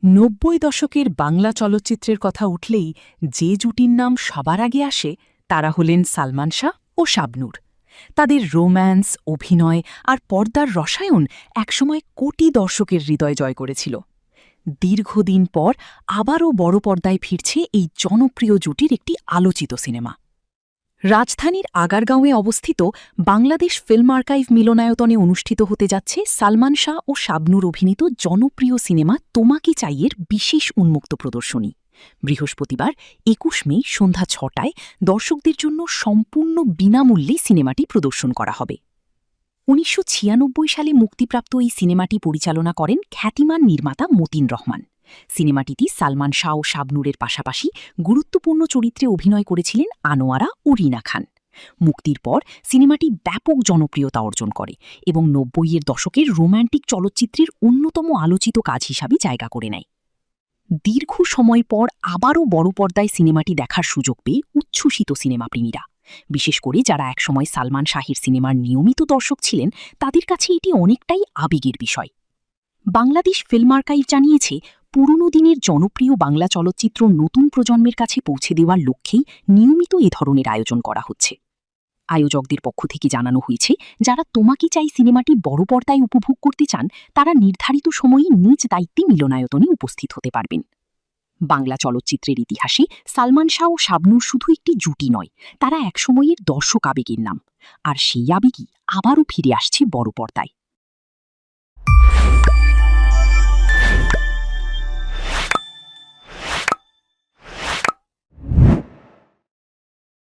দশকের বাংলা চলচ্চিত্রের কথা উঠলেই যে জুটির নাম সবার আগে আসে তারা হলেন সালমান শাহ ও শাবনূর। তাদের রোম্যান্স, অভিনয় আর পর্দার রসায়ন একসময় কোটি দর্শকের হৃদয় জয় করেছিল। দীর্ঘদিন পর আবারও বড় পর্দায় ফিরছে এই জনপ্রিয় জুটির একটি আলোচিত সিনেমা। রাজধানীর আগারগাঁওয়ে অবস্থিত বাংলাদেশ ফিল্ম আর্কাইভ মিলনায়তনে অনুষ্ঠিত হতে যাচ্ছে সালমান শাহ ও শাবনূর অভিনীত জনপ্রিয় সিনেমা তোমাকে চাইয়ের বিশেষ উন্মুক্ত প্রদর্শনী। বৃহস্পতিবার ২১ মে সন্ধ্যা ৬টায় দর্শকদের জন্য সম্পূর্ণ বিনামূল্যে সিনেমাটি প্রদর্শন করা হবে। ১৯৯৬ সালে মুক্তিপ্রাপ্ত এই সিনেমাটি পরিচালনা করেন খ্যাতিমান নির্মাতা মতিন রহমান। সিনেমাটিতে সালমান শাহ ও শাবনূরের পাশাপাশি গুরুত্বপূর্ণ চরিত্রে অভিনয় করেছিলেন আনোয়ারা ও রিনা খান। মুক্তির পর সিনেমাটি ব্যাপক জনপ্রিয়তা অর্জন করে এবং ৯০-এর দশকের রোম্যান্টিক চলচ্চিত্রের অন্যতম আলোচিত কাজ হিসাবে জায়গা করে নেয়। দীর্ঘ সময় পর আবারও বড় পর্দায় সিনেমাটি দেখার সুযোগ পেয়ে উচ্ছ্বসিত সিনেমাপ্রেমীরা। বিশেষ করে যারা একসময় সালমান শাহের সিনেমার নিয়মিত দর্শক ছিলেন, তাদের কাছে এটি অনেকটাই আবেগের বিষয়। বাংলাদেশ ফিল্ম আর্কাইভ জানিয়েছে, পুরনো দিনের জনপ্রিয় বাংলা চলচ্চিত্র নতুন প্রজন্মের কাছে পৌঁছে দেওয়ার লক্ষ্যেই নিয়মিত এ ধরনের আয়োজন করা হচ্ছে। আয়োজকদের পক্ষ থেকে জানানো হয়েছে, যারা তোমাকে চাই সিনেমাটি বড় পর্দায় উপভোগ করতে চান, তারা নির্ধারিত সময়ে নিজ দায়িত্বে মিলনায়তনে উপস্থিত হতে পারবেন। বাংলা চলচ্চিত্রের ইতিহাসে সালমান শাহ ও শাবনূর শুধু একটি জুটি নয়, তারা একসময়ের দর্শক আবেগের নাম, আর সেই আবেগই আবারও ফিরে আসছে বড় পর্দায়।